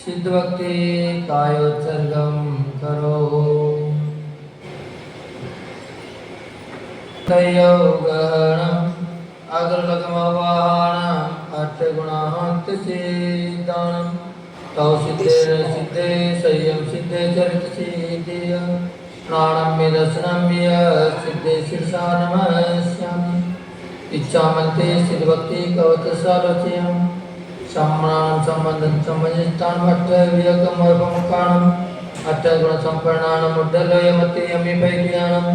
सिद्ध भक्ति कायोत्सर्गम करो। तयोगहणम अग्रलग्मवाहनम अष्टगुणाहंत सिद्धानम तौ सिद्धे सिद्धे संयम सिद्धे चरित सिद्धेय प्राणम मे दर्शनम सिद्धे शीर्षा नमस्यामि इच्छामन्ते सिद्ध भक्ति कवचसालोचयम् सम्मानं सम्बन्धं सम्मजिष्टान् अष्टव्यकमर्पमुखाणम् अष्टगुणसम्पन्नानं मुद्दलयमत्ययमि वैज्ञानं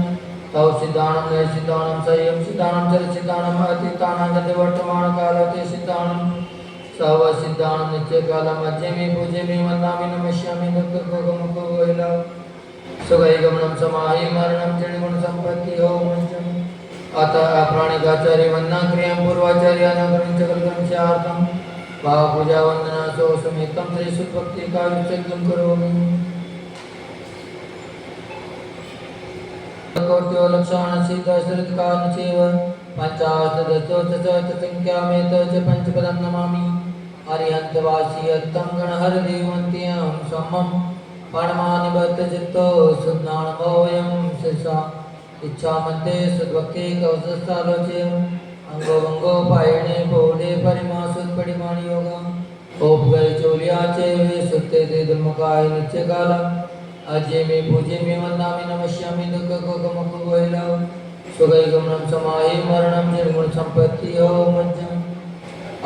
तौ सिद्धानं नैसिद्धानं संयम सिद्धानं चरसिद्धानं अतीतानं गतिवर्तमानकालते सिद्धानं सव सिद्धानं नित्यकालं अध्यमि पूज्यमि वन्दामि नमस्यामि दुःखगोमुखवैलव सुखैगमनं समाहि मरणं जनिगुणसम्पत्तिः मञ्चम् अतः अप्राणिकाचार्य वंदना क्रियां पूर्वाचार्यानुगुणं चक्रगमस्यार्थं भावपूजा वंदना सो समेतं श्री सुभक्ति का विचक्यं करोमि। कोट्यो लक्षाण सीताश्रित कान चैव पंचाशदशोत्तरशत संख्यामेत च पंचपदं नमामि अरिहन्तवासी यत्तं गणहरदेवन्त्यं सम्मं परमानिबद्धचित्तो सुज्ञानमोऽयं शिरसा इच्छामन्ते सद्भक्ति कवचस्थालोचयम् अंगो वंगो पायणे बोधे परिमासुत्परिमाणि योगा ओपगय चोलियाचे वे सुत्ते ते दुर्मुखाय नित्यकाल अजय में पूजे में वंदामि नमस्यामि दुःख को गमक गोहिलाव सुगय गमनं समाहि मरणं निर्गुण संपत्ति हो मज्जम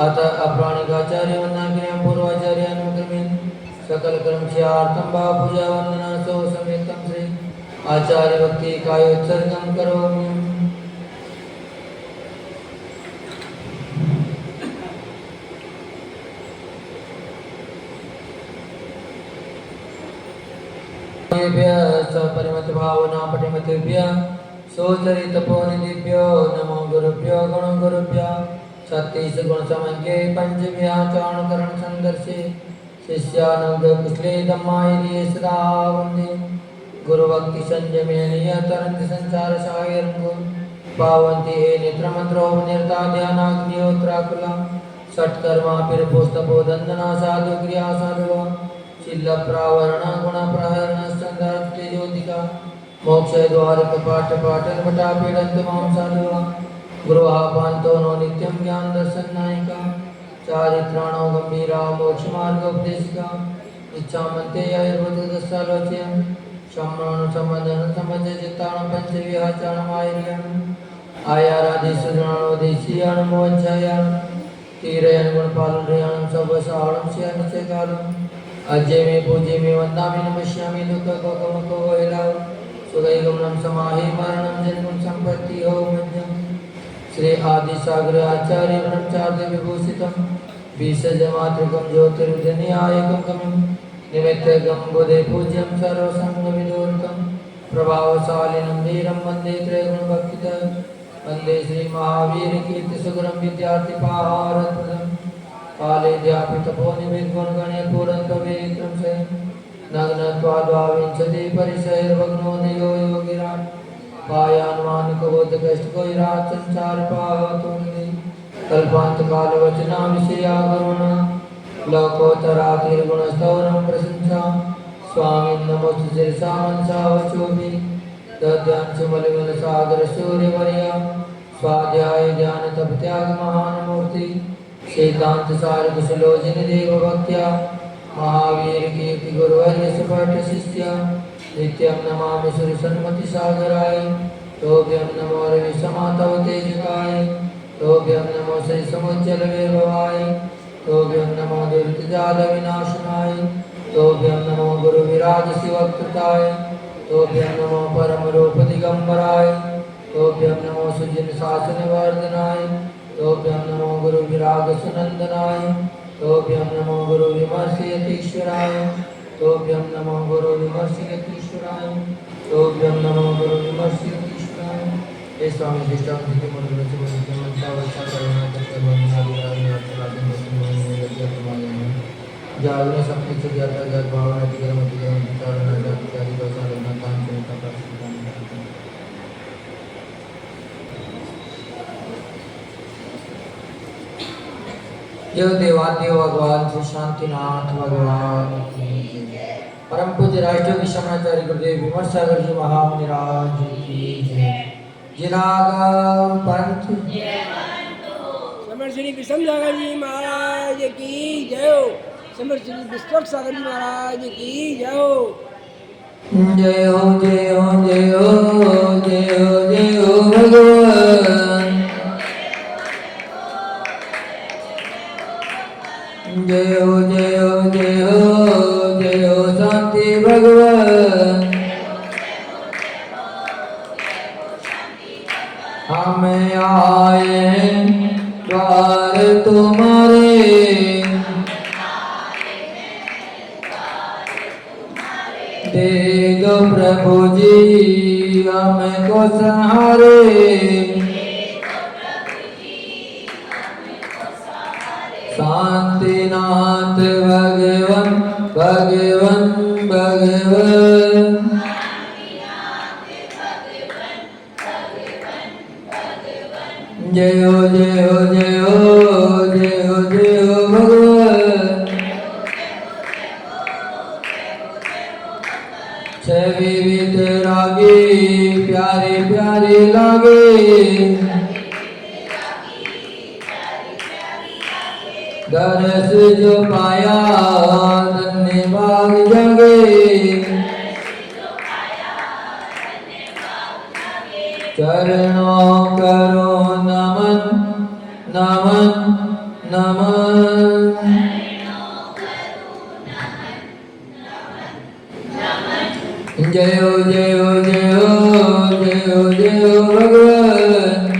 अतः अप्राणिकाचार्य वंदना क्रियां पूर्वाचार्य अनुक्रमेण सकल कर्म स्यार्थं भाव पूजा वंदना सो समेतं श्री आचार्य भक्ति कायोत्सर्गं करोमि। परिमत भावना पटिमतेभ्य सोचरित पोनिदिभ्यो नमो गुरुभ्यो गण गुरुभ्यो छत्तीस गुण समन्वय पंचव्याचारण करण संदर्शे शिष्यानुग कुशले धम्माय सदा वंदे गुरु भक्ति संयमेन तरंग संसार सागरंगो पावन्ति हे नेत्र मंत्रो निर्ता ध्यानाग्निहोत्राकुला षट्कर्मा फिर पुस्तपो दंदना साधु क्रिया साधुवा चिल्ल प्रावरण गुण प्रहरण संदर्भ तेजोदिका मोक्ष द्वार कपाट पाटन पटा पीड़ंत माम साधुवा गृहापांतो नो नित्यम ज्ञान दर्शन नायिका चारित्राणो गंभीरा मोक्ष मार्ग उपदेशिका इच्छामन्ते आयुर्वेदसालोच्यं सम्मान सम्बन्धन सम्बन्ध चित्तान पंचविहाचारण आयर्यं आयारादिसुराणो देशीयान मोहंचायान तीरयन गुणपालन रयान सबसारणं स्यान चेकालम् अजय में पूज्य में वंदामि नमस्यामि दुःख को गमको वैलाव सुगय गमनं समाहि मरणं जन्म संपत्ति हो मध्यम श्री आदि सागर आचार्य ब्रह्मचार्य विभूषितं बीसजमातृकं ज्योतिर्विधनियायकं कमिं निमित्तगं बुधे पूज्यं सर्वसंगविदूरकं प्रभावशालिनं धीरं वन्दे त्रयगुणभक्तितः वन्दे श्री महावीर कीर्ति सुगरं विद्यार्थिपाहारप्रदम् काले ध्यापितपोनिमिद्गुणगणे पूरन्तवेत्रं से नग्नत्वाद्वाविंशति परिसैर्भग्नो नियो योगिराट् पायान्मानिकबोधकष्टकोइराट् संसारपावतुनिधि कल्पान्तकालवचना विषया करुण लोकोत्तरातिर्गुणस्तवनं प्रशंसा स्वामिन् नमोस्तु शिरसा मनसा वचोभिः दद्यांशुमलिमलसागरसूर्यवर्या स्वाध्याय ध्यान तप त्याग महानमूर्ति श्रीकांत सार कुशलोचन देव भक्त्या महावीर कीर्ति गुरुवर्य सुपट शिष्य नित्यं नमामि सुरसन्मति सागराय तोभ्यं नमो रवि समातव तेजकाय तोभ्यं नमो श्री समुज्जल वैभवाय तोभ्यं नमो दुरितजाल विनाशनाय तोभ्यं नमो गुरु विराज शिवकृताय तोभ्यं नमो परम रूप दिगंबराय तोभ्यं नमो सुजन शासन वर्धनाय तोभ्यं नमो गुरु विराग सुनंदनाय तोभ्यं नमो गुरु विमर्शयतीश्वराय तोभ्यं नमो गुरु विमर्शयतीश्वराय तोभ्यं नमो गुरु विमर्शयतीश्वराय हे स्वामी विष्णु जी मन में से बोलते मनसा वर्षा करुणा करके बंदा विराज राजन दर्शन में लगे तुम्हारे जागरण सपने से जाता जग भावना दिगरम विचारणा जाति जाति भाषा रहना काम करता प्राप्त यो देवादेव भगवान श्री शांतिनाथ भगवान की जय। परम पूज्य राष्ट्रीय विश्वनाचार्य गुरुदेव विमर्श सागर जी महामुनिराज की जय। जिनागम पंथ समर श्री विषम सागर जी महाराज की जय हो। समर श्री विश्वक सागर जी महाराज की जय हो। जय हो जय हो जय हो जय हो जय हो भगवान। जय हो जय हो जय हो जय हो शांति भगवान। हम आए हैं द्वार तुम्हारे, दे दो प्रभु जी हमको सहारे। शांतिनाथ भगवन भगवन भगवन। जय हो जय हो जय हो जय हो जय हो भगवान। छवि वितरागी प्यारे प्यारे लागे, दरस जो पाया धन्यवाद जगे। चरणों करो नमन नमन नमन। जय हो जय हो जय हो जय हो जय हो भगवान।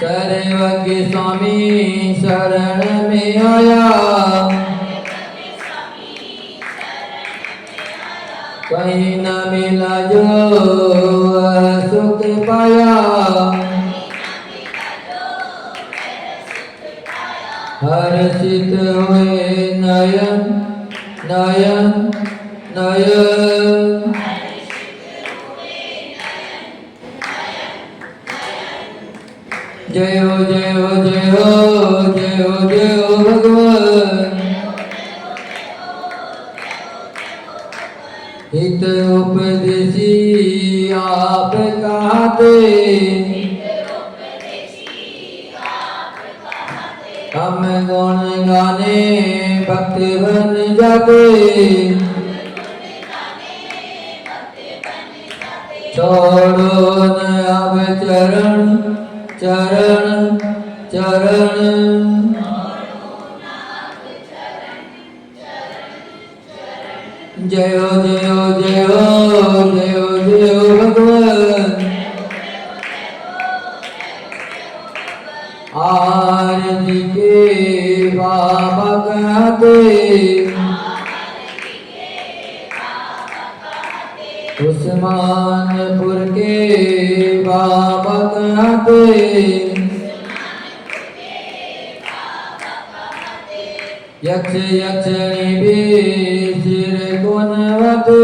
सर्वज्ञ स्वामी शरण में आया, कहीं न मिला जो सुख पाया। हर्षित हुए नयन नयन नयन। जय हो जय हो जय हो जय हो जय हो भगवान। हित उपदेशी आप कहते, हम गुण गाने भक्त बन जाते। छोड़ो न अब चरण चरण चरण। जय हो जय हो जय हो जय हो जय हो भगवान। आरती के बाबा कहते, उस्मानपुर के बाबा कहते। यक्ष यक्षिणी भी सिर को नवाते,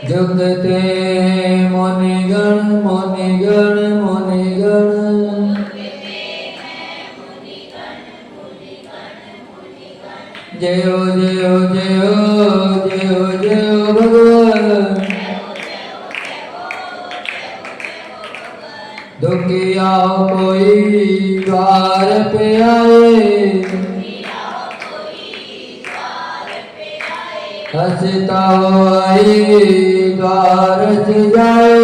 झुकते मुनिगण मुनिगण मुनिगण। जय हो जय हो जय हो जय हो जय हो भगवान। दुखिया कोई द्वार पे आए, हंसता आई द्वार से जाए।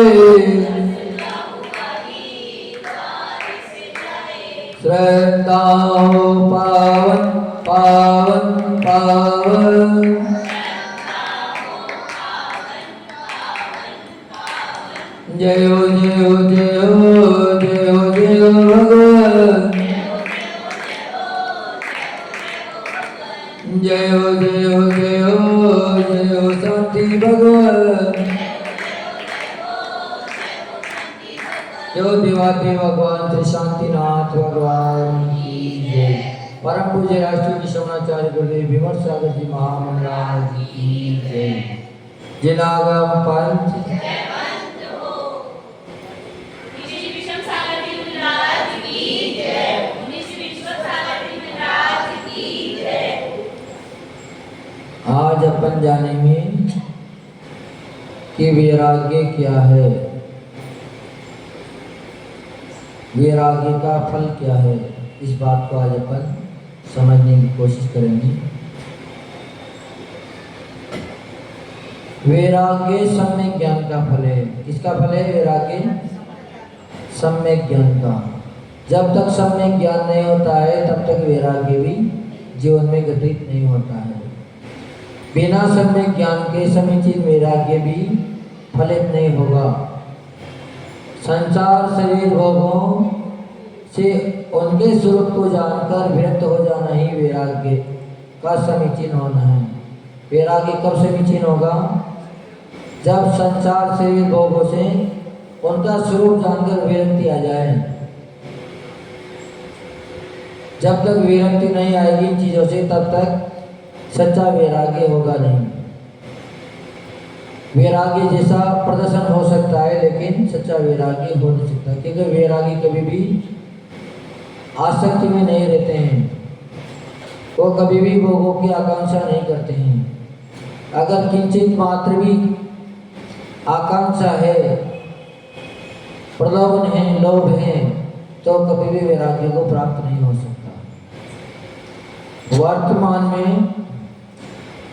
श्रद्धा पावन पावन पावन। जय हो जय हो जय हो जय हो जय हो भगवान। जय हो जय हो जय हो जय हो शांति भगवान। यो देवादेव भगवान श्री शांतिनाथ भगवान की जय। परम पूज्य राष्ट्रीय विश्वनाचार्य गुरुदेव विमर्श सागर जी महामंडल की जय। जिनागम पंथ अपन जानेंगे कि वैराग्य क्या है, वैराग्य का फल क्या है। इस बात को आज अपन समझने की कोशिश करेंगे। वैराग्य सम्यक ज्ञान का फल है। किसका फल है वैराग्य? सम्यक ज्ञान का। जब तक सम्यक ज्ञान नहीं होता है तब तक वैराग्य भी जीवन में घटित नहीं होता है। बिना सम्यक ज्ञान के समीचीन वैराग्य भी फलित नहीं होगा। संसार शरीर भोगों से उनके स्वरूप को जानकर विरक्त हो जाना ही वैराग्य का समीचीन होना है। वैराग्य कब समीचीन होगा? जब संसार शरीर भोगों से उनका स्वरूप जानकर विरक्ति आ जाए। जब तक विरक्ति नहीं आएगी इन चीजों से तब तक सच्चा वैराग्य होगा नहीं। वैराग्य जैसा प्रदर्शन हो सकता है लेकिन सच्चा वैराग्य हो नहीं सकता, क्योंकि वैरागी कभी भी आसक्ति में नहीं रहते हैं, वो कभी भी भोगों की आकांक्षा नहीं करते हैं। अगर किंचित मात्र भी आकांक्षा है, प्रलोभन है, लोभ है, तो कभी भी वैराग्य को प्राप्त नहीं हो सकता। वर्तमान में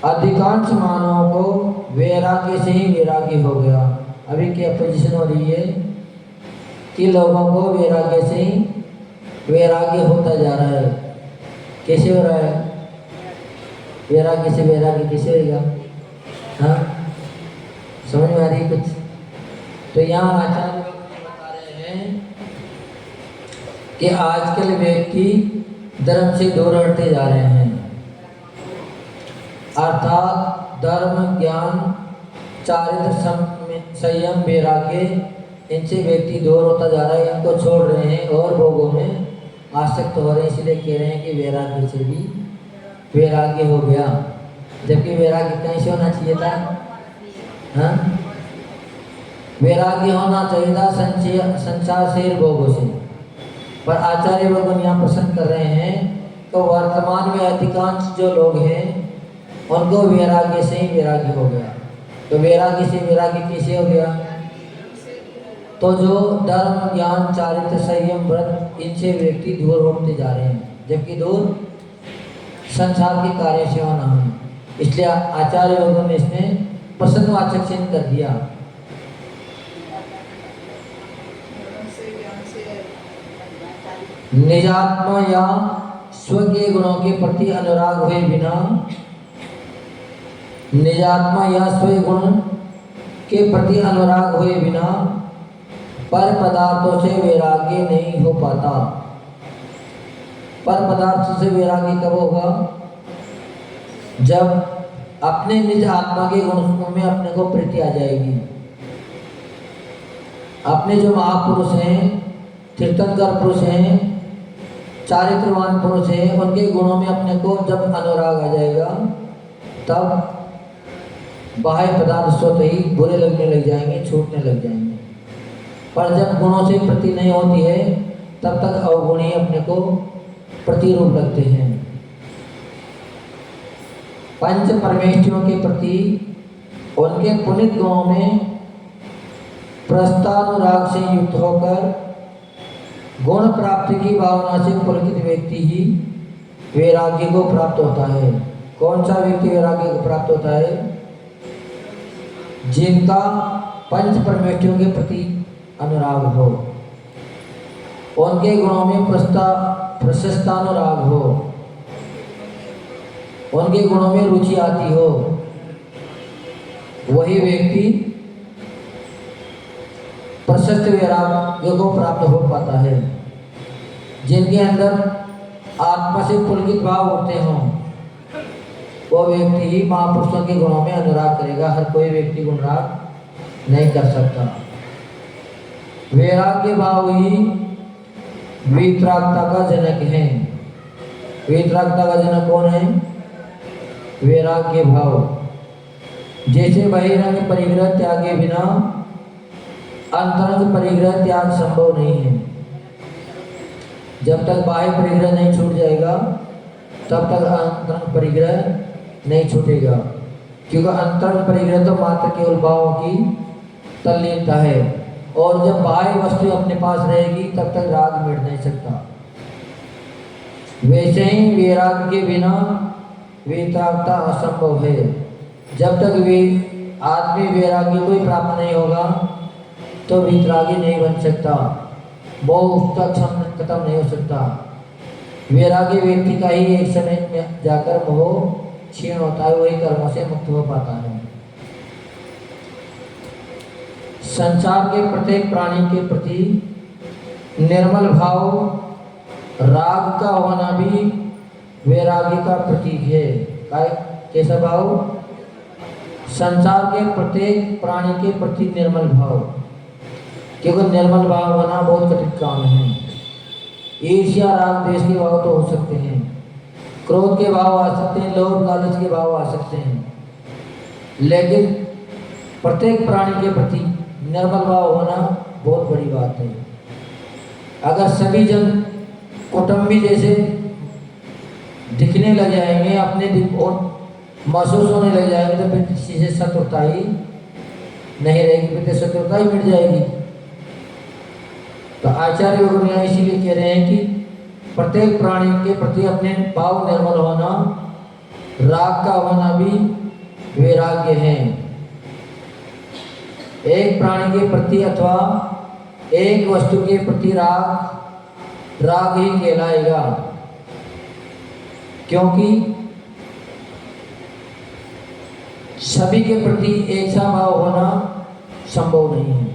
अधिकांश मानवों को वैराग्य से ही वैराग्य हो गया। अभी क्या पोजीशन हो रही है कि लोगों को वैराग्य से ही वैराग्य होता जा रहा है। कैसे हो रहा है? वैराग्य से वैराग्य कैसे होगा? हाँ, समझ में आ रही कुछ? तो यहाँ आचार्य बता रहे हैं कि आजकल व्यक्ति धर्म से दूर हटते जा रहे हैं, अर्थात धर्म, ज्ञान, चारित्र, संयम, वैराग्य, इनसे व्यक्ति दूर होता जा रहा है, इनको छोड़ रहे हैं और भोगों में आसक्त हो रहे हैं। इसलिए कह रहे हैं कि वैराग्य से भी वैराग्य हो गया, जबकि वैराग्य कहीं से होना चाहिए था? हाँ, वैराग्य होना चाहिए था संसार से भोगों से। पर आचार्य भगवान यहाँ प्रश्न कर रहे हैं तो वर्तमान में अधिकांश जो लोग हैं उनको वैराग्य से ही वैराग्य हो गया। तो वैराग्य से वैराग्य कैसे हो गया? तो जो धर्म, ज्ञान, चारित्र, संयम, व्रत, इनसे व्यक्ति दूर होते जा रहे हैं, जबकि दूर संसार के कार्य से होना है। इसलिए आचार्य लोगों ने इसमें प्रश्नवाचक चिन्ह कर दिया। निजात्मा या स्व के गुणों के प्रति अनुराग हुए बिना, निजात्मा या स्व गुण के प्रति अनुराग हुए बिना पर पदार्थों से वैराग्य नहीं हो पाता। पर पदार्थ से वैराग्य कब होगा? जब अपने निज आत्मा के गुणों में अपने को प्रीति आ जाएगी। अपने जो महापुरुष हैं, तीर्थंकर पुरुष हैं, चारित्रवान पुरुष हैं, उनके गुणों में अपने को जब अनुराग आ जाएगा तब बाह्य पदार्थ स्वतः ही बुरे लगने लग जाएंगे, छूटने लग जाएंगे। पर जब गुणों से प्रति नहीं होती है तब तक अवगुणी अपने को प्रतिरूप लगते हैं। पंच परमेष्ठियों के प्रति उनके पुनित गुणों में प्रस्तानुराग से युक्त होकर गुण प्राप्ति की भावना से पुलकित व्यक्ति ही वैराग्य को प्राप्त होता है। कौन सा व्यक्ति वैराग्य को प्राप्त होता है? जिनका पंच परमेष्ठियों के प्रति अनुराग हो, उनके गुणों में प्रशस्तानुराग हो, उनके गुणों में रुचि आती हो, वही व्यक्ति प्रशस्त वैराग्य को प्राप्त हो पाता है। जिनके अंदर आत्मा से पुलकित भाव उठते हों वो व्यक्ति ही महापुरुषों के गुणों में अनुराग करेगा। हर कोई व्यक्ति गुणराग नहीं कर सकता। वैराग्य भाव ही वीतरागता का जनक है। वीतरागता का जनक कौन है? वैराग्य भाव। जैसे बहिरंग परिग्रह त्यागे बिना अंतरंग परिग्रह त्याग संभव नहीं है। जब तक बाह्य परिग्रह नहीं छूट जाएगा तब तक अंतरंग परिग्रह नहीं छूटेगा। क्योंकि अंतरंग परिग्रह तो मात्र केवल भावों की तल्लीनता है, और जब बाह्य वस्तु अपने पास रहेगी तब तक राग मिट नहीं सकता। वैसे ही वैराग के बिना वितरागता असंभव है। जब तक वे आदमी वैराग्य को ही प्राप्त नहीं होगा तो वितरागी नहीं बन सकता, मोह उसका खत्म नहीं हो सकता। वैरागी व्यक्ति का ही एक समय में जाकर मोह क्षीण होता है, वही कर्मों से मुक्त हो पाता है। संसार के प्रत्येक प्राणी के प्रति निर्मल भाव राग का होना भी वैराग्य का प्रतीक है। कैसा भाव? संसार के प्रत्येक प्राणी के प्रति निर्मल भाव, क्योंकि निर्मल भाव होना बहुत कठिन काम है। ईर्ष्या राग द्वेष के भाव तो हो सकते हैं, क्रोध के भाव आ सकते हैं, लोभ लालच के भाव आ सकते हैं, लेकिन प्रत्येक प्राणी के प्रति निर्मल भाव होना बहुत बड़ी बात है। अगर सभी जन कुटुंबी जैसे दिखने लग जाएंगे, अपने और महसूस होने लग जाएंगे, तो फिर किसी से शत्रुता ही नहीं रहेगी, फिर शत्रुता ही मिट जाएगी। तो आचार्य गुरुनिया इसीलिए कह रहे हैं कि प्रत्येक प्राणी के प्रति अपने भाव निर्मल होना, राग का होना भी वैराग्य है। एक प्राणी के प्रति अथवा एक वस्तु के प्रति राग ही कहलाएगा, क्योंकि सभी के प्रति एक सा भाव होना संभव नहीं है।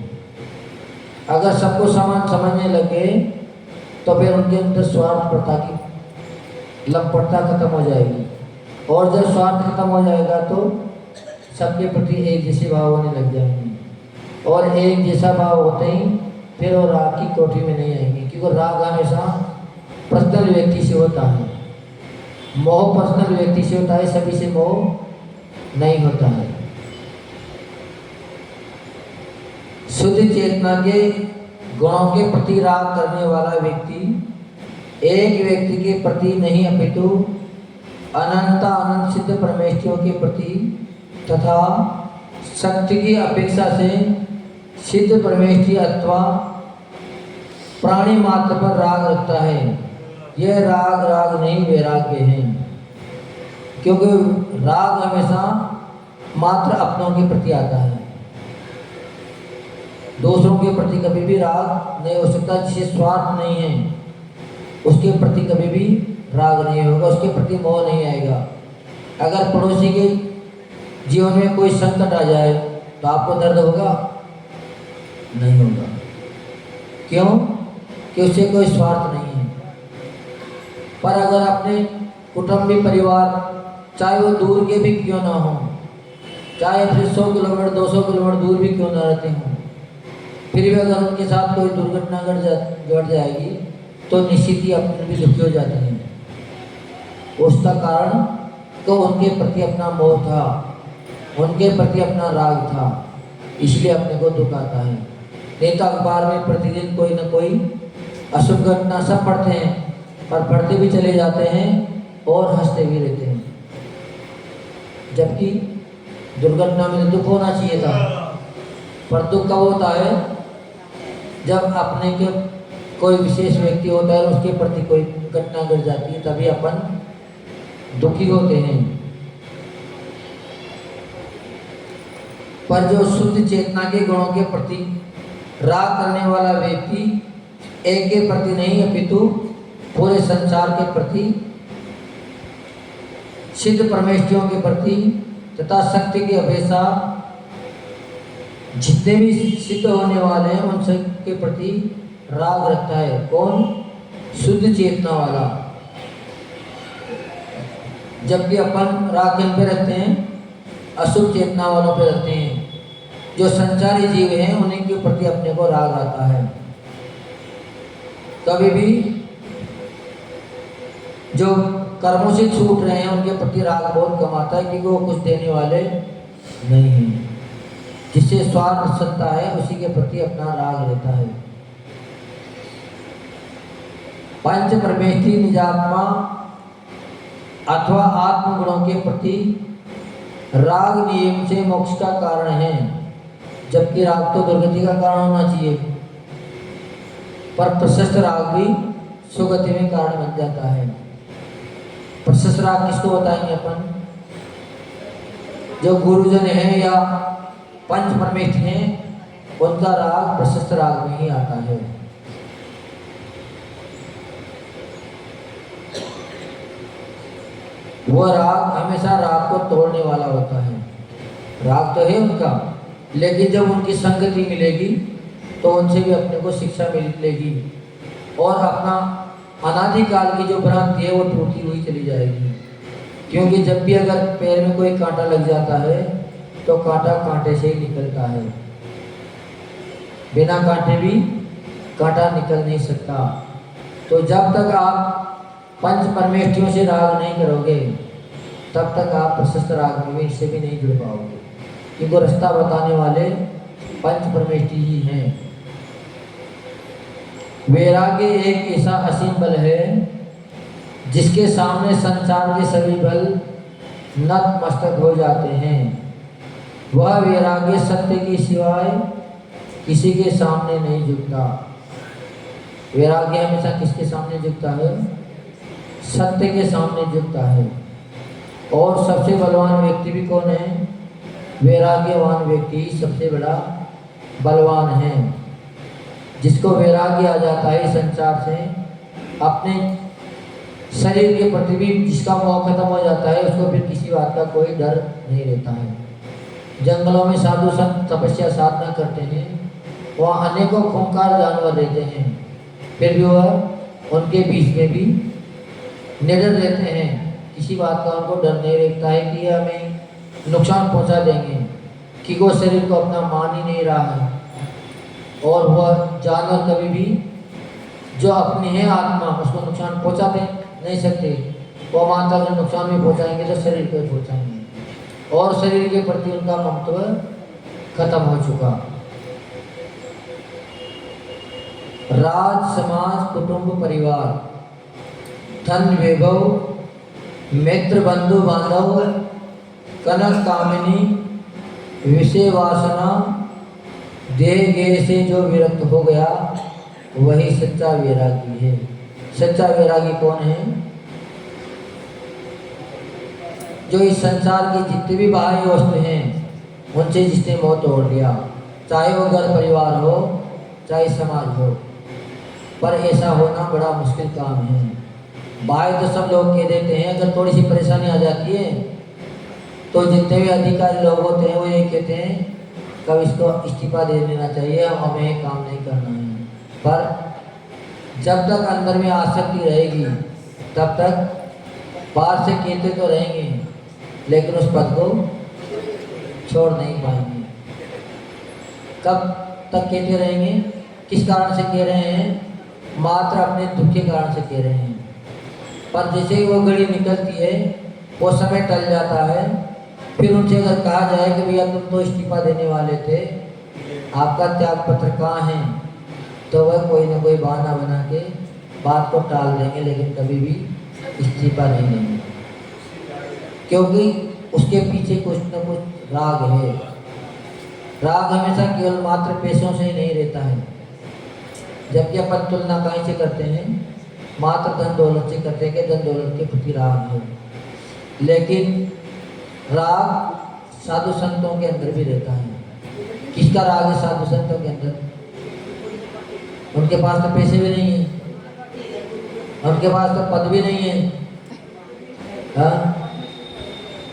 अगर सबको समान समझने लगे तो फिर उनके अंदर स्वार्थ प्रथा की लंपटता खत्म हो जाएगी, और जब स्वार्थ खत्म हो जाएगा तो सबके प्रति एक जैसे भाव होने लग जाएंगे, और एक जैसा भाव होते ही फिर वो राग की कोठी में नहीं आएंगे, क्योंकि राग हमेशा पर्सनल व्यक्ति से होता है, मोह पर्सनल व्यक्ति से होता है, सभी से मोह नहीं होता है। शुद्ध चेतना के गुणों के प्रति राग करने वाला व्यक्ति एक व्यक्ति के प्रति नहीं अपितु अनंत सिद्ध परमेष्ठियों के प्रति तथा शक्ति की अपेक्षा से सिद्ध परमेष्ठी अथवा प्राणी मात्र पर राग रखता है। यह राग नहीं वैराग्य है, क्योंकि राग हमेशा मात्र अपनों के प्रति आता है, दूसरों के प्रति कभी भी राग नहीं हो सकता। जिसे स्वार्थ नहीं है उसके प्रति कभी भी राग नहीं होगा, उसके प्रति मोह नहीं आएगा। अगर पड़ोसी के जीवन में कोई संकट आ जाए तो आपको दर्द होगा? नहीं होगा। क्यों? कि उससे कोई स्वार्थ नहीं है। पर अगर अपने कुटुंबी परिवार, चाहे वो दूर के भी क्यों ना हो, चाहे फिर 100 किलोमीटर 200 किलोमीटर दूर भी क्यों ना रहते हों, फिर भी अगर उनके साथ कोई दुर्घटना घट जाएगी तो निश्चित ही अपने भी दुखी हो जाते हैं। उसका कारण तो उनके प्रति अपना मोह था, उनके प्रति अपना राग था, इसलिए अपने को दुख आता है। नहीं तो अखबार में प्रतिदिन कोई न कोई अशुभ घटना सब पढ़ते हैं, पर पढ़ते भी चले जाते हैं और हंसते भी रहते हैं, जबकि दुर्घटना में दुख होना चाहिए था। पर दुख कब होता है? जब अपने के कोई विशेष व्यक्ति होता है और उसके प्रति कोई घटना घट जाती है, तभी अपन दुखी होते हैं। पर जो शुद्ध चेतना के गुणों के प्रति राग करने वाला व्यक्ति एक के प्रति नहीं अपितु पूरे संसार के प्रति, सिद्ध परमेष्ठियों के प्रति तथा शक्ति की अपेक्षा जितने भी सिद्ध होने वाले हैं उन सब के प्रति राग रखता है। कौन? शुद्ध चेतना वाला। जबकि अपन राग किन पे रखते हैं? अशुद्ध चेतना वालों पे रखते हैं। जो संसारी जीव हैं उन्हीं के प्रति अपने को राग आता है। कभी भी जो कर्मों से छूट रहे हैं उनके प्रति राग बहुत कम आता है, क्योंकि वो कुछ देने वाले नहीं हैं। जिससे स्वार्थ सत्ता है उसी के प्रति अपना राग लेता है। पंच परमेष्ठी निजात्मा अथवा आत्म गुणों के प्रति राग नियम से मोक्ष का कारण है, जबकि राग तो दुर्गति का कारण होना चाहिए। पर प्रशस्त राग भी सुगति में कारण बन जाता है। प्रशस्त राग किसको बताएंगे अपन? जो गुरुजन है या पंच परमेष्ठी हैं, उनका राग प्रशस्त राग में ही आता है। वो राग हमेशा राग को तोड़ने वाला होता है। राग तो है उनका, लेकिन जब उनकी संगति मिलेगी तो उनसे भी अपने को शिक्षा मिलेगी और अपना अनादिकाल की जो भ्रांति है वो टूटी हुई चली जाएगी। क्योंकि जब भी अगर पैर में कोई कांटा लग जाता है तो कांटा कांटे से ही निकलता है, बिना कांटे भी कांटा निकल नहीं सकता। तो जब तक आप पंच परमेष्ठियों से राग नहीं करोगे तब तक आप प्रशस्त राग में भी इससे भी नहीं जुड़ पाओगे, क्योंकि रास्ता बताने वाले पंच परमेष्ठी ही हैं। वैराग्य एक ऐसा असीम बल है जिसके सामने संसार के सभी बल नतमस्तक हो जाते हैं। वह वैराग्य सत्य के सिवाय किसी के सामने नहीं झुकता। वैराग्य हमेशा किसके सामने झुकता है? सत्य के सामने झुकता है। और सबसे बलवान व्यक्ति भी कौन है? वैराग्यवान व्यक्ति सबसे बड़ा बलवान है। जिसको वैराग्य आ जाता है संसार से, अपने शरीर के प्रति भी जिसका मोह खत्म हो जाता है, उसको फिर किसी बात का कोई डर नहीं रहता है। जंगलों में साधु संत तपस्या साधना करते हैं, वहाँ अनेकों खूंखार जानवर रहते हैं, फिर भी वह उनके बीच में भी निडर रहते हैं। किसी बात का उनको डर नहीं रहता है कि हमें नुकसान पहुंचा देंगे, कि वो शरीर को अपना मान ही नहीं रहा है। और वह जानवर कभी भी जो अपनी है आत्मा, उसको नुकसान पहुंचाते नहीं सकते। वो मानता अगर नुकसान भी पहुंचाएंगे तो शरीर को ही पहुंचाएंगे, और शरीर के प्रति उनका महत्व खत्म हो चुका। राज, समाज, कुटुंब, परिवार, धन, वैभव, मित्र, बंधु बांधव, कनक कामिनी, विषय वासना, देह गेह से जो विरक्त हो गया वही सच्चा वैरागी है। सच्चा वैरागी कौन है? जो इस संसार की जितनी भी बाहरी वस्तु हैं उनसे जिसने मोह तोड़ लिया, चाहे वो घर परिवार हो चाहे समाज हो। पर ऐसा होना बड़ा मुश्किल काम है। बाहर तो सब लोग कह देते हैं, अगर थोड़ी सी परेशानी आ जाती है तो जितने भी अधिकारी लोग होते हैं वो ये कहते हैं कब इसको इस्तीफा दे देना चाहिए, हमें काम नहीं करना है। पर जब तक अंदर में आसक्ति रहेगी तब तक बाहर से कहते तो रहेंगे, लेकिन उस पद को छोड़ नहीं पाएंगे। कब तक कहते रहेंगे? किस कारण से कह रहे हैं? मात्र अपने दुख के कारण से कह रहे हैं। पर जैसे ही वो घड़ी निकलती है, वो समय टल जाता है, फिर उनसे अगर कहा जाए कि भैया तुम तो इस्तीफा देने वाले थे, आपका त्याग पत्र कहाँ है, तो वह कोई ना कोई बहाना बना के बात को टाल देंगे, लेकिन कभी भी इस्तीफा नहीं देंगे, क्योंकि उसके पीछे कुछ न कुछ राग है। राग हमेशा केवल मात्र पैसों से ही नहीं रहता है, जबकि अपन तुलना कहीं से करते हैं? मात्र धन दौलत से करते हैं कि धन दौलत के प्रति राग है। लेकिन राग साधु संतों के अंदर भी रहता है। किसका राग है साधु संतों के अंदर? उनके पास तो पैसे भी नहीं है, उनके पास तो पद भी नहीं है, हाँ?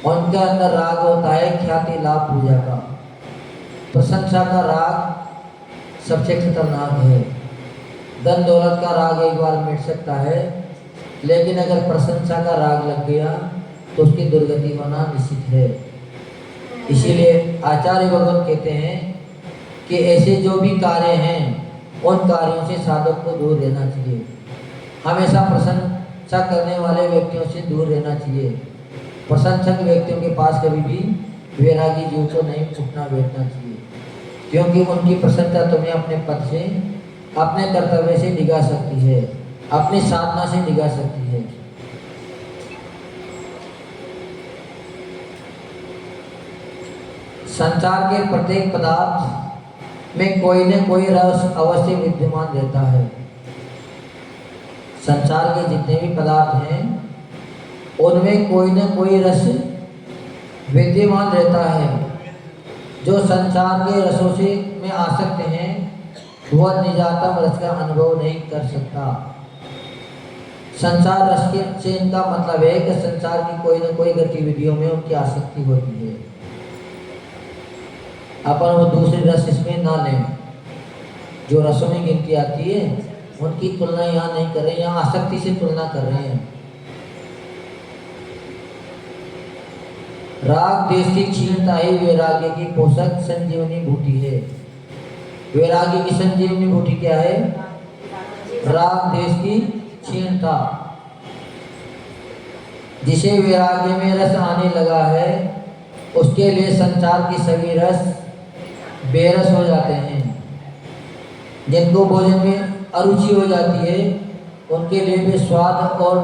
उनके अंदर राग होता है ख्याति लाभ पूजा का। प्रशंसा का राग सबसे खतरनाक है। धन दौलत का राग एक बार मिट सकता है, लेकिन अगर प्रशंसा का राग लग गया तो उसकी दुर्गति होना निश्चित है। इसीलिए आचार्य भगवान कहते हैं कि ऐसे जो भी कार्य हैं उन कार्यों से साधक को दूर रहना चाहिए। हमेशा प्रशंसा करने वाले व्यक्तियों से दूर रहना चाहिए। प्रशंसक व्यक्तियों के पास कभी भी वैरागी जीव को नहीं उठना बैठना चाहिए, क्योंकि उनकी प्रशंसा तुम्हें अपने पद से, अपने कर्तव्य से डिगा सकती है, अपनी साधना से डिगा सकती है। संसार के प्रत्येक पदार्थ में कोई न कोई रस अवश्य विद्यमान रहता है। संसार के जितने भी पदार्थ हैं उनमें कोई न कोई रस विद्यमान रहता है। जो संसार के रसों से में आसक्त हैं वह निजातम रस का अनुभव नहीं कर सकता। संसार रस के से इनका मतलब है कि संसार की कोई न कोई गतिविधियों में उनकी आसक्ति होती है। अपन वो दूसरे रस इसमें ना लें। जो रसों में गिनती आती है उनकी तुलना यहाँ नहीं कर रहे, यहाँ आसक्ति से तुलना कर रहे हैं। राग देश की क्षीणता ही वैराग्य की पोषक संजीवनी बूटी है। वैराग्य की संजीवनी बूटी क्या है? राग देश की क्षीणता। जिसे वैराग्य में रस आने लगा है उसके लिए संसार की सभी रस बेरस हो जाते हैं। जिनको भोजन में अरुचि हो जाती है उनके लिए भी स्वाद और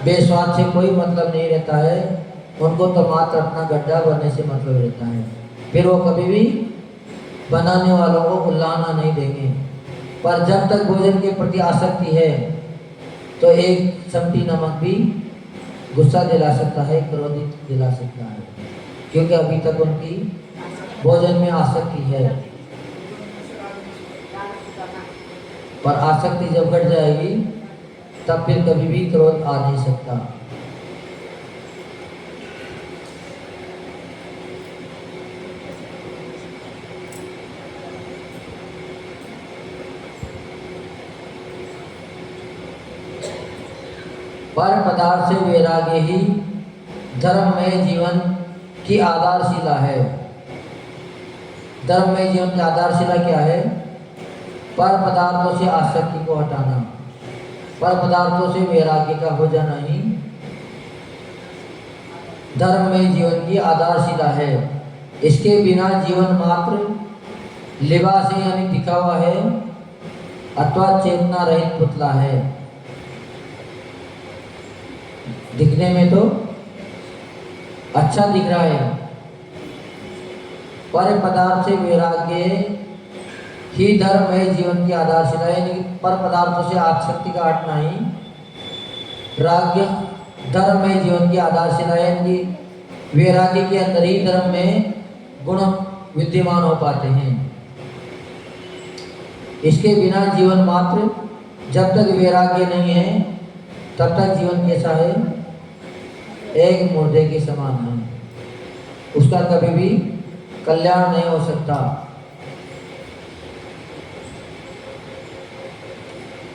बेस्वाद से कोई मतलब नहीं रहता है। उनको तो मात्र अपना गड्ढा भरने से मतलब रहता है। फिर वो कभी भी बनाने वालों को उल्लाना नहीं देंगे। पर जब तक भोजन के प्रति आसक्ति है तो एक चमटी नमक भी गुस्सा दिला सकता है, क्रोधित दिला सकता है, क्योंकि अभी तक उनकी भोजन में आसक्ति है। पर आसक्ति जब घट जाएगी तब फिर कभी भी क्रोध आ नहीं सकता। पर पदार्थ से वैराग्य ही धर्ममय जीवन की आधारशिला है। धर्ममय जीवन की आधारशिला क्या है? पर पदार्थों से आसक्ति को हटाना, पर पदार्थों से वैराग्य का हो जाना ही धर्ममय जीवन की आधारशिला है। इसके बिना जीवन मात्र लिबास यानी दिखावा है अथवा चेतना रहित पुतला है। दिखने में तो अच्छा दिख रहा है, पर पदार्थ से वैराग्य ही धर्ममय जीवन की आधारशिला है। यानी पर पदार्थों से आसक्ति का हटना ही राग्य धर्ममय जीवन की आधारशिला है। यानी वैराग्य के अंदर ही धर्म में गुण विद्यमान हो पाते हैं। इसके बिना जीवन मात्र, जब तक वैराग्य नहीं है तब तक जीवन कैसा है? एक मुर्दे के समान है। उसका कभी भी कल्याण नहीं हो सकता।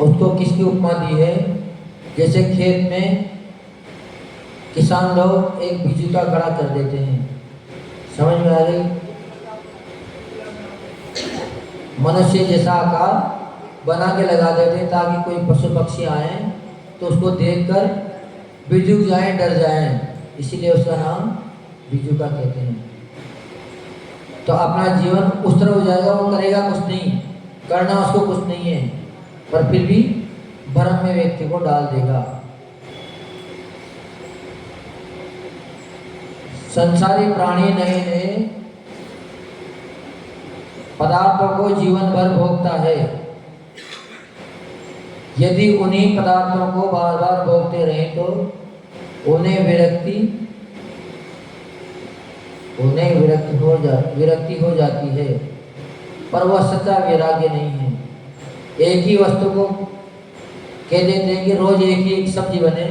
उसको किसकी उपमा दी है? जैसे खेत में किसान लोग एक बिजुता खड़ा कर देते हैं। समझ में आ रही? मनुष्य जैसा आकार बना के लगा देते हैं ताकि कोई पशु पक्षी आए तो उसको देखकर बिजुक जाए, डर जाए, इसीलिए उसका नाम बिजुका कहते हैं। तो अपना जीवन उस तरह हो जाएगा, वो करेगा कुछ नहीं, करना उसको कुछ नहीं है, पर फिर भी भ्रम में व्यक्ति को डाल देगा। संसारी प्राणी नए नए पदार्थों को जीवन भर भोगता है। यदि उन्हीं पदार्थों को बार बार भोगते रहे तो उन्हें विरक्ति हो जाती है। पर वह सच्चा वैराग्य नहीं है। एक ही वस्तु को कह देते हैं कि रोज एक ही एक सब्जी बने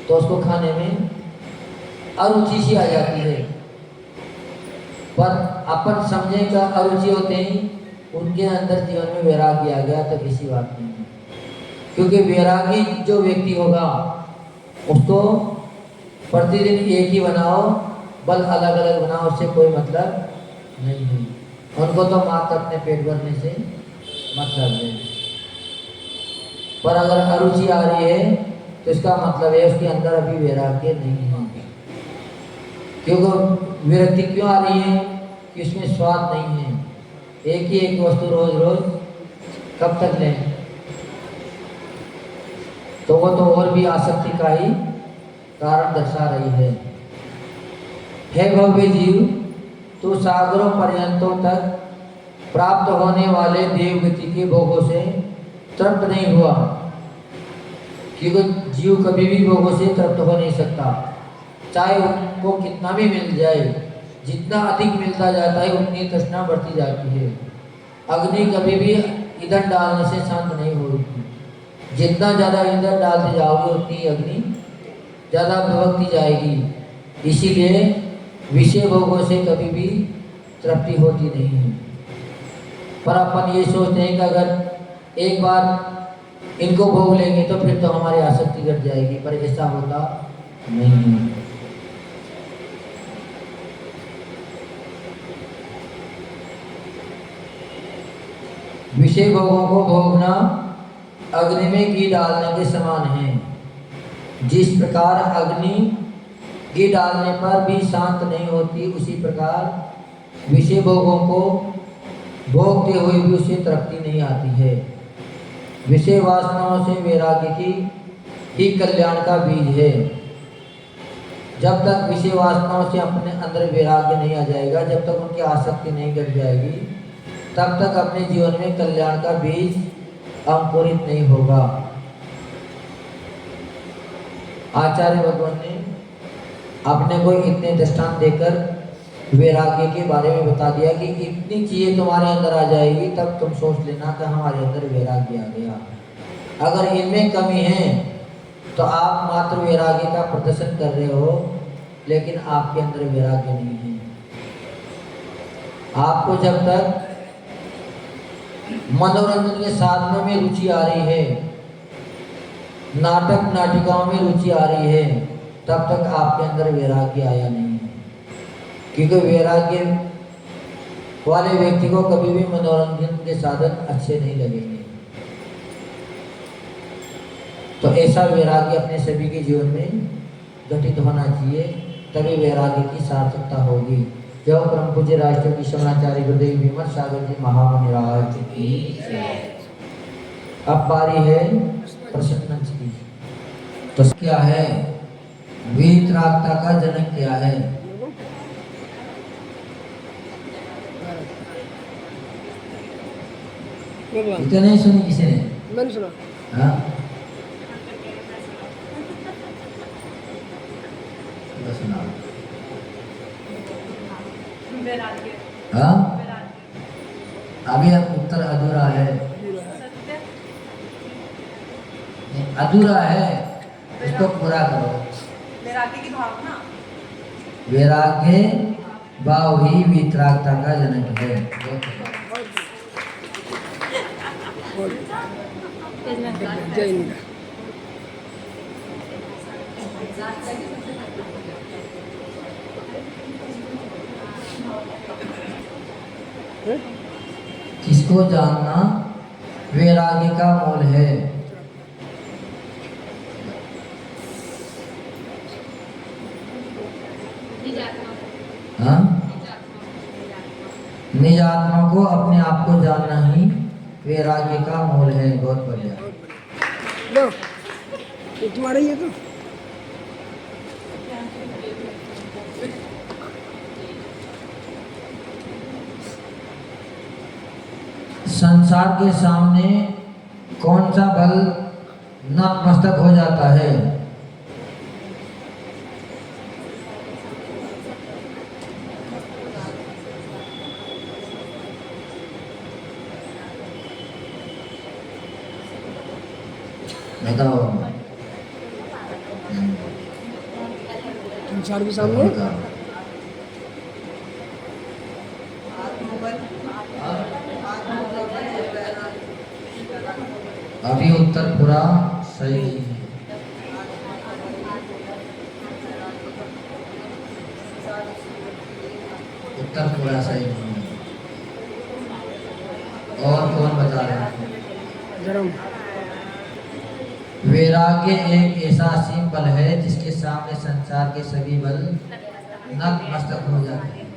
तो उसको खाने में अरुचि सी आ जाती है। पर अपन समझे का अरुचि होते ही उनके अंदर जीवन में वैराग्य आ गया तो किसी बात नहीं है। क्योंकि वैरागी जो व्यक्ति होगा उसको प्रतिदिन एक ही बनाओ, बल अलग अलग बनाओ, उससे कोई मतलब नहीं है। उनको तो मात्र अपने पेट भरने से मतलब है। पर अगर अरुचि आ रही है तो इसका मतलब है उसके अंदर अभी वैराग्य नहीं है। क्योंकि विरक्ति क्यों आ रही है? कि उसमें स्वाद नहीं है। एक ही एक वस्तु रोज रोज कब तक लें? तो वो तो और भी आसक्ति का ही कारण दर्शा रही है। हे भव्य जीव, तो सागरों पर्यंतों तक प्राप्त होने वाले देव गति के भोगों से तृप्त नहीं हुआ, क्योंकि जीव कभी भी भोगों से तृप्त हो नहीं सकता। चाहे उनको कितना भी मिल जाए, जितना अधिक मिलता जाता है उतनी तृष्णा बढ़ती जाती है। अग्नि कभी भी ईंधन डालने से शांत नहीं होती, जितना ज़्यादा ईंधन डालते जाओगे उतनी अग्नि ज़्यादा भभकती जाएगी। इसीलिए विषय भोगों से कभी भी तृप्ति होती नहीं है। पर अपन ये सोचते हैं कि अगर एक बार इनको भोग लेंगे तो फिर तो हमारी आसक्ति घट जाएगी, पर ऐसा होता नहीं है। विषय भोगों को भोगना अग्नि में घी डालने के समान है। जिस प्रकार अग्नि घी डालने पर भी शांत नहीं होती, उसी प्रकार विषय भोगों को भोगते हुए भी उसे तृप्ति नहीं आती है। विषय वासनाओं से वैराग्य की ही कल्याण का बीज है। जब तक विषय वासनाओं से अपने अंदर वैराग्य नहीं आ जाएगा, जब तक उनकी आसक्ति नहीं घट जाएगी, तब तक अपने जीवन में कल्याण का बीज अंकुरित नहीं होगा। आचार्य भगवान ने अपने को इतने दृष्टांत देकर वैराग्य के बारे में बता दिया कि इतनी चीजें तुम्हारे अंदर आ जाएगी, तब तुम सोच लेना कि हमारे अंदर वैराग्य आ गया। अगर इनमें कमी है तो आप मात्र वैराग्य का प्रदर्शन कर रहे हो, लेकिन आपके अंदर वैराग्य नहीं है। आपको जब तक मनोरंजन के साधनों में रुचि आ रही है, नाटक नाटिकाओं में रुचि आ रही है, तब तक आपके अंदर वैराग्य आया नहीं है। क्योंकि वैराग्य वाले व्यक्ति को कभी भी मनोरंजन के साधन अच्छे नहीं लगेंगे। तो ऐसा वैराग्य अपने सभी के जीवन में घटित होना चाहिए, तभी वैराग्य की सार्थकता होगी। जय परम पूज्य राष्ट्र की शरणाचार्य गुरुदेव विमल सागर जी महामुनिराज की। अब बारी है प्रसन्न की। तो क्या है वीतरागता का जनक क्या है? इतना नहीं सुनी किसी ने? मैंने सुना। हाँ, सुना। हाँ, अभी उत्तर अधूरा है, अधूरा है, इसको पूरा करो। वैराग्य की भावना, वैराग्य भाव ही वीतरागता का जनक है। जय हिंद। किसको जानना वैराग्य का मूल है? हाँ, निज आत्मा को, अपने आप को जानना ही वैराग्य का मूल है। बहुत बढ़िया। लो, ये तुम्हारा ही है तो। संसार के सामने कौन सा बल नतमस्तक हो जाता है? बताओ। संसार के सामने अभी उत्तर पूरा सही नहीं है। उत्तर पूरा सही नहीं है। और कौन बता रहा है? जरम। वैराग्य एक ऐसा असीम बल है जिसके सामने संसार के सभी बल नतमस्तक हो जाते हैं।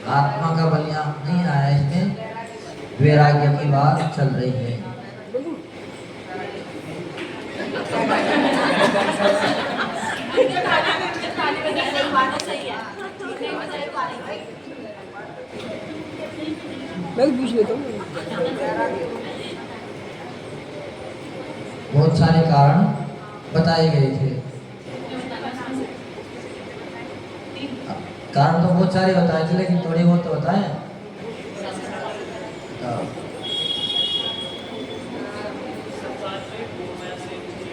आत्मा का बल यहाँ नहीं आया, इसमें वैराग्य की बात चल रही है। मैं भी पूछ लेता हूँ। बहुत सारे कारण बताए गए थे। कारण तो बहुत सारे बताए थे, लेकिन थोड़ी बहुत तो बताए।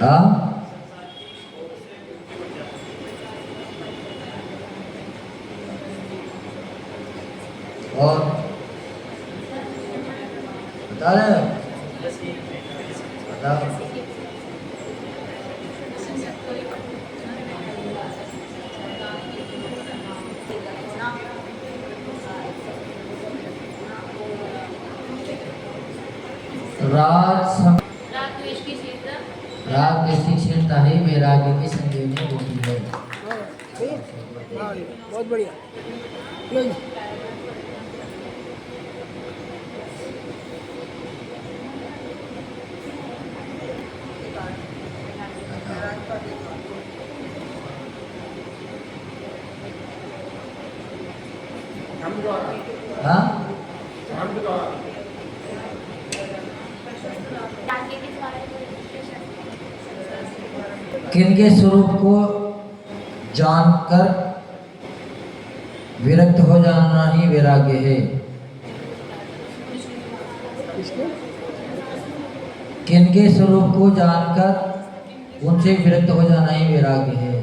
हाँ, और बता रहे हो? बताओ। राग द्वेष की क्षीणता ही वैराग्य की संजीवनी होती है। हाँ, सही है? हाँ, बहुत बढ़िया। लो जी। हाँ, किनके स्वरूप को जानकर विरक्त हो जाना ही वैराग्य है। किसके? किनके स्वरूप को जानकर उनसे विरक्त हो जाना ही वैराग्य है।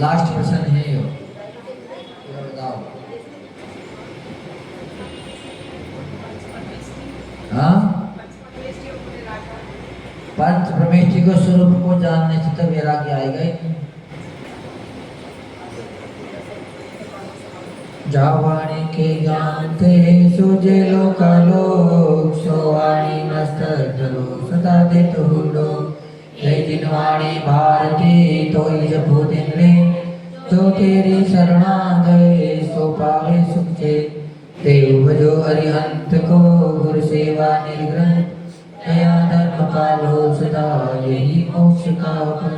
लास्ट प्रश्न है ये, बताओ। हाँ, पंच प्रमेष्टि को स्वरूप को जानने से तो वैराग्य आएगा ही नहीं। जावाणी के जानते सुजे लोकालोक, सोवाणी मस्तक करो सदा देत हुडो। हे जिनवाणी भारती तो इज भूतिंद्रे, जो तेरी शरणागए सो पावे सुख जे। देव भजो अरिहंत को गुरु सेवा निर्ग्रह, दया धर्म पालो सदा यही मोक्ष का फल।